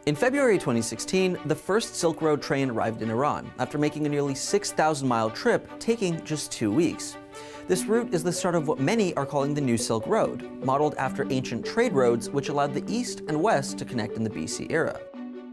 In February 2016, the first Silk Road train arrived in Iran, after making a nearly 6,000-mile trip, taking just 2 weeks. This route is the start of what many are calling the New Silk Road, modeled after ancient trade roads which allowed the East and West to connect in the BC era.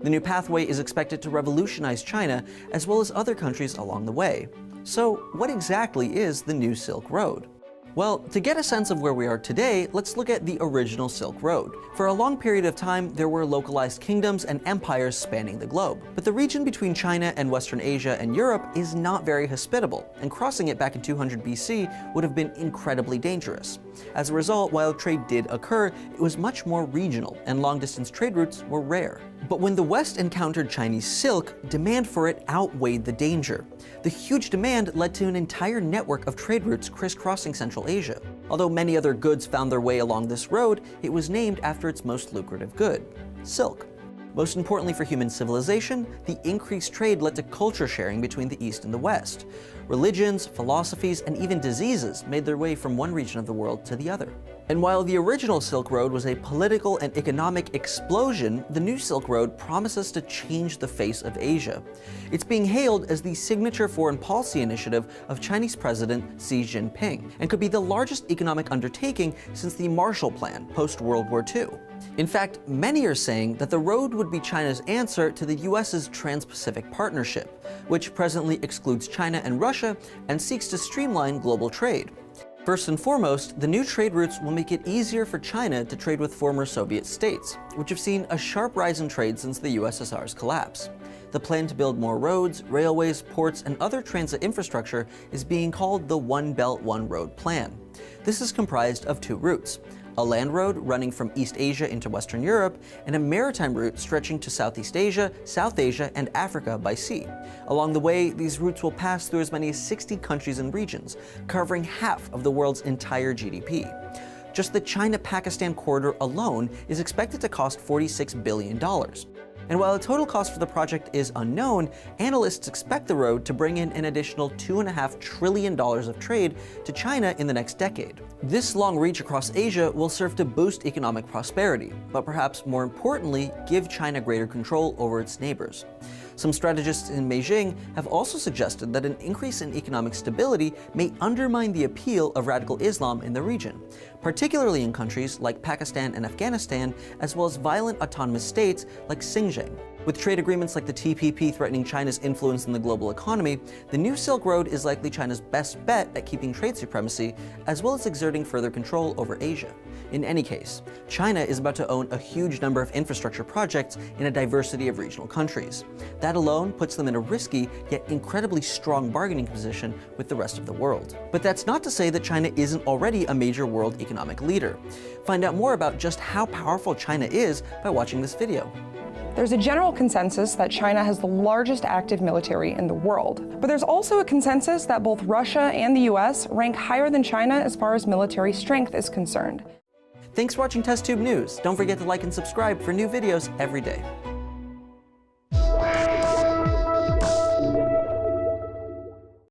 The new pathway is expected to revolutionize China, as well as other countries along the way. So, what exactly is the New Silk Road? Well, to get a sense of where we are today, let's look at the original Silk Road. For a long period of time, there were localized kingdoms and empires spanning the globe. But the region between China and Western Asia and Europe is not very hospitable, and crossing it back in 200 BC would have been incredibly dangerous. As a result, while trade did occur, it was much more regional, and long-distance trade routes were rare. But when the West encountered Chinese silk, demand for it outweighed the danger. The huge demand led to an entire network of trade routes crisscrossing Central Asia. Although many other goods found their way along this road, it was named after its most lucrative good: silk. Most importantly for human civilization, the increased trade led to culture sharing between the East and the West. Religions, philosophies, and even diseases made their way from one region of the world to the other. And while the original Silk Road was a political and economic explosion, the new Silk Road promises to change the face of Asia. It's being hailed as the signature foreign policy initiative of Chinese President Xi Jinping, and could be the largest economic undertaking since the Marshall Plan post-World War II. In fact, many are saying that the road would be China's answer to the US's Trans-Pacific Partnership, which presently excludes China and Russia and seeks to streamline global trade. First and foremost, the new trade routes will make it easier for China to trade with former Soviet states, which have seen a sharp rise in trade since the USSR's collapse. The plan to build more roads, railways, ports, and other transit infrastructure is being called the One Belt, One Road Plan. This is comprised of 2 routes: a land road running from East Asia into Western Europe, and a maritime route stretching to Southeast Asia, South Asia, and Africa by sea. Along the way, these routes will pass through as many as 60 countries and regions, covering half of the world's entire GDP. Just the China-Pakistan corridor alone is expected to cost $46 billion. And while the total cost for the project is unknown, analysts expect the road to bring in an additional $2.5 trillion of trade to China in the next decade. This long reach across Asia will serve to boost economic prosperity, but perhaps more importantly, give China greater control over its neighbors. Some strategists in Beijing have also suggested that an increase in economic stability may undermine the appeal of radical Islam in the region, particularly in countries like Pakistan and Afghanistan, as well as violent autonomous states like Xinjiang. With trade agreements like the TPP threatening China's influence in the global economy, the new Silk Road is likely China's best bet at keeping trade supremacy, as well as exerting further control over Asia. In any case, China is about to own a huge number of infrastructure projects in a diversity of regional countries. That alone puts them in a risky, yet incredibly strong bargaining position with the rest of the world. But that's not to say that China isn't already a major world economic leader. Find out more about just how powerful China is by watching this video. There's a general consensus that China has the largest active military in the world. But there's also a consensus that both Russia and the US rank higher than China as far as military strength is concerned. Thanks for watching TestTube News. Don't forget to like and subscribe for new videos every day.